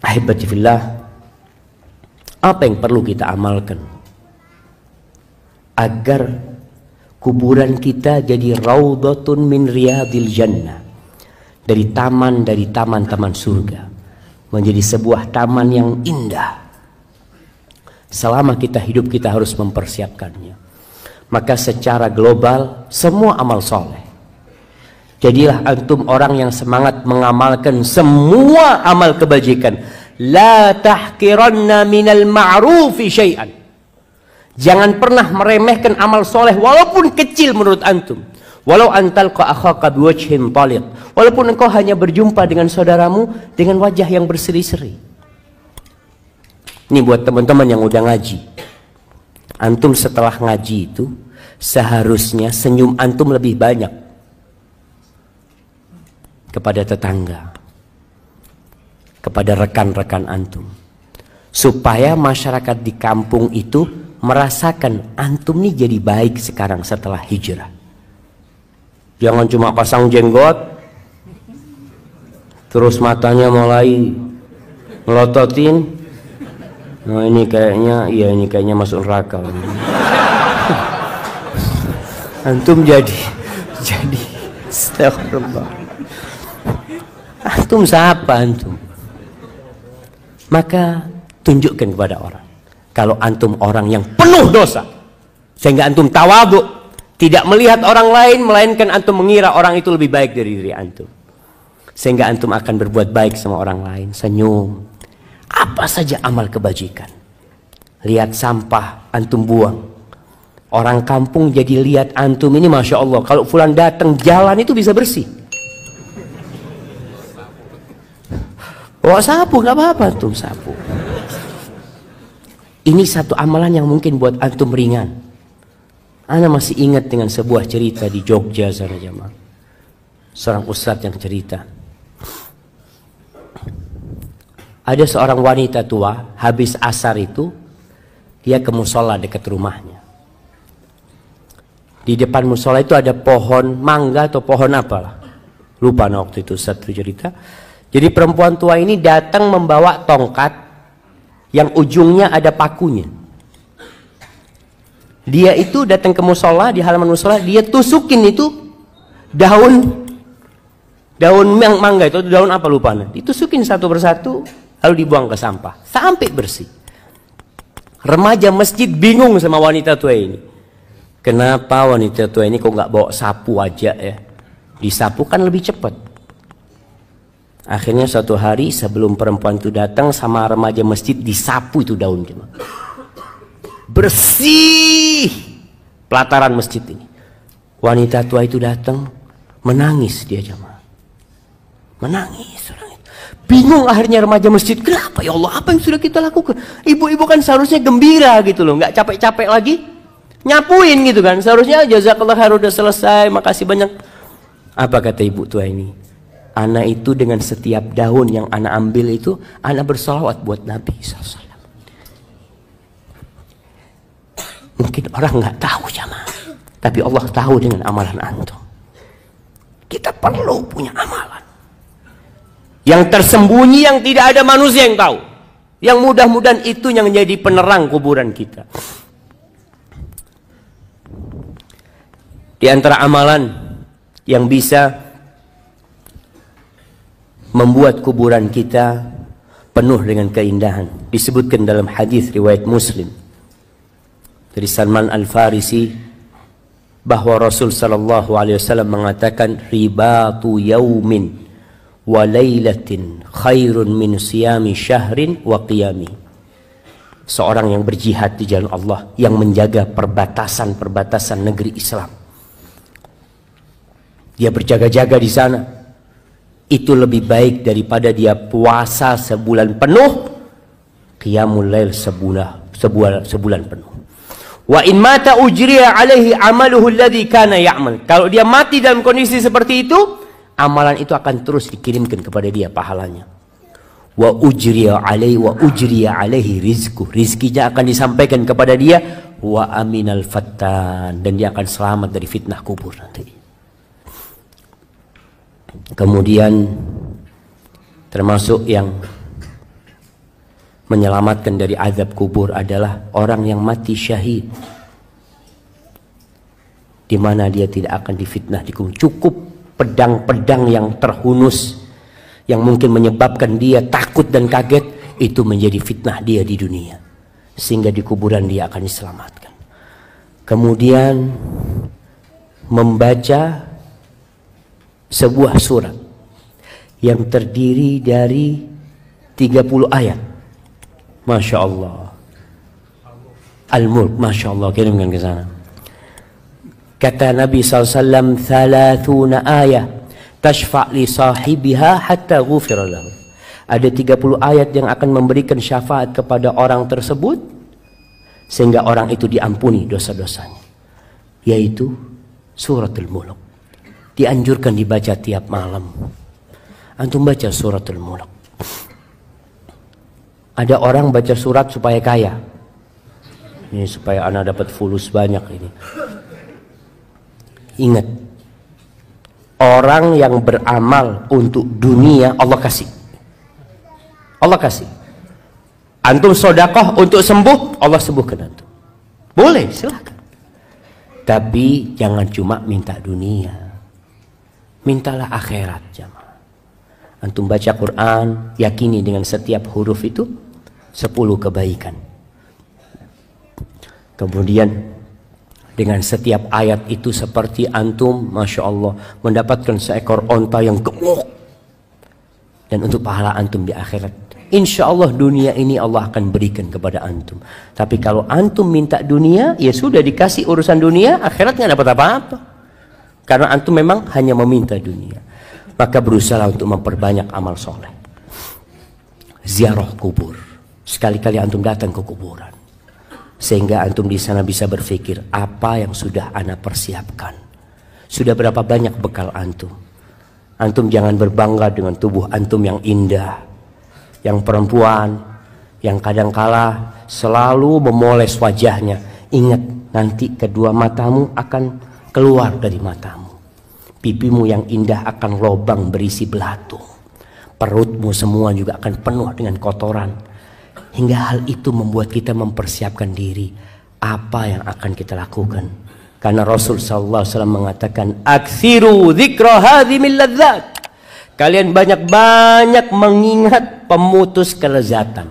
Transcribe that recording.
Ahibati fillah, apa yang perlu kita amalkan agar kuburan kita jadi raudhatun min riyadil jannah, dari taman-taman surga, menjadi sebuah taman yang indah. Selama kita hidup kita harus mempersiapkannya. Maka secara global semua amal soleh, jadilah antum orang yang semangat mengamalkan semua amal kebajikan. La tahqiranna minal ma'rufi syai'an. Jangan pernah meremehkan amal soleh walaupun kecil menurut antum. Walau antalqa akhaka biwajhin taliq, walaupun engkau hanya berjumpa dengan saudaramu dengan wajah yang berseri-seri. Ini buat teman-teman yang udah ngaji. Antum setelah ngaji itu seharusnya senyum antum lebih banyak kepada tetangga, kepada rekan-rekan antum, supaya masyarakat di kampung itu merasakan antum nih jadi baik sekarang setelah hijrah. Jangan cuma pasang jenggot terus matanya mulai melototin. Nah ini kayaknya, iya ini kayaknya masuk neraka. Antum jadi astagfirullah. Antum siapa antum? Maka tunjukkan kepada orang kalau antum orang yang penuh dosa, sehingga antum tawadhu, tidak melihat orang lain melainkan antum mengira orang itu lebih baik dari diri antum, sehingga antum akan berbuat baik sama orang lain. Senyum, apa saja amal kebajikan. Lihat sampah antum buang, orang kampung jadi lihat antum ini, masya Allah, kalau fulan datang jalan itu bisa bersih. Bawa sapu nggak apa-apa, antum sapu. Ini satu amalan yang mungkin buat antum ringan. Ana masih ingat dengan sebuah cerita di Jogja sana jamaah. Seorang ustadz yang cerita. Ada seorang wanita tua, habis asar itu dia ke musola dekat rumahnya. Di depan musola itu ada pohon mangga atau pohon apalah, lupa waktu itu satu cerita. Jadi perempuan tua ini datang membawa tongkat yang ujungnya ada pakunya. Dia itu datang ke musola, di halaman musola, dia tusukin itu daun mangga itu, daun apa lupa, ditusukin satu persatu, lalu dibuang ke sampah sampai bersih. Remaja masjid bingung sama wanita tua ini. Kenapa wanita tua ini kok nggak bawa sapu aja ya? Disapu kan lebih cepat. Akhirnya suatu hari sebelum perempuan itu datang, sama remaja masjid disapu itu daun, bersih pelataran masjid ini. Wanita tua itu datang, menangis dia jamaah, menangis. Bingung akhirnya remaja masjid, kenapa ya Allah, apa yang sudah kita lakukan? Ibu-ibu kan seharusnya gembira gitu loh, nggak capek-capek lagi nyapuin gitu kan, seharusnya jazakallah khair udah selesai, makasih banyak. Apa kata ibu tua ini? Ana itu dengan setiap daun yang ana ambil itu, ana bersalawat buat Nabi SAW. Mungkin orang nggak tahu jamaah, tapi Allah tahu dengan amalan antum. Kita perlu punya amalan yang tersembunyi, yang tidak ada manusia yang tahu, yang mudah-mudahan itu yang menjadi penerang kuburan kita. Di antara amalan yang bisa membuat kuburan kita penuh dengan keindahan, disebutkan dalam hadis riwayat Muslim dari Salman Al-Farisi bahwa Rasul sallallahu alaihi wasallam mengatakan, ribatu yaumin wa lailatin khairun min siyami syahrin wa qiyami. Seorang yang berjihad di jalan Allah, yang menjaga perbatasan-perbatasan negeri Islam, dia berjaga-jaga di sana, itu lebih baik daripada dia puasa sebulan penuh, qiyamul lail sebulan penuh. Wa in mata ujriya alaihi amaluhu alladhi kana ya'mal. Kalau dia mati dalam kondisi seperti itu, amalan itu akan terus dikirimkan kepada dia pahalanya. Wa ujriya alaihi rizku. Rizkinya akan disampaikan kepada dia. Wa aminal fattan. Dan dia akan selamat dari fitnah kubur nanti. Kemudian termasuk yang menyelamatkan dari azab kubur adalah orang yang mati syahid, di mana dia tidak akan difitnah di kubur. Cukup pedang-pedang yang terhunus yang mungkin menyebabkan dia takut dan kaget, itu menjadi fitnah dia di dunia, sehingga di kuburan dia akan diselamatkan. Kemudian membaca sebuah surat yang terdiri dari 30 ayat. Masya Allah. Al-Mulk, Masya Allah, kirimkan ke sana. Kata Nabi SAW, 30 ayat tashfa' li sahibiha hatta ghufira lahu. Ada 30 ayat yang akan memberikan syafaat kepada orang tersebut sehingga orang itu diampuni dosa-dosanya, yaitu suratul Mulk. Dianjurkan dibaca tiap malam. Antum baca suratul Mulk. Ada orang baca surat supaya kaya. Ini supaya anak dapat fulus banyak ini. Ingat, orang yang beramal untuk dunia Allah kasih. Allah kasih. Antum sodakoh untuk sembuh, Allah sembuhkan antum. Boleh, silakan. Tapi jangan cuma minta dunia. Mintalah akhirat, jamaah. Antum baca Quran, yakini dengan setiap huruf itu 10 kebaikan. Kemudian dengan setiap ayat itu seperti antum, Masya Allah, mendapatkan seekor onta yang gemuk. Dan untuk pahala antum di akhirat, insya Allah dunia ini Allah akan berikan kepada antum. Tapi kalau antum minta dunia, ya sudah dikasih urusan dunia, akhirat nggak dapat apa-apa. Karena antum memang hanya meminta dunia. Maka berusaha untuk memperbanyak amal soleh. Ziarah kubur. Sekali-kali antum datang ke kuburan, sehingga antum di sana bisa berpikir, apa yang sudah ana persiapkan? Sudah berapa banyak bekal antum? Antum jangan berbangga dengan tubuh antum yang indah, yang perempuan, yang kadangkala selalu memoles wajahnya. Ingat, nanti kedua matamu akan keluar dari matamu. Pipimu yang indah akan lobang berisi belatung. Perutmu semua juga akan penuh dengan kotoran. Hingga hal itu membuat kita mempersiapkan diri. Apa yang akan kita lakukan? Karena Rasul SAW mengatakan, "Aktsiru dzikra hadhimil ladzat." Kalian banyak-banyak mengingat pemutus kelezatan.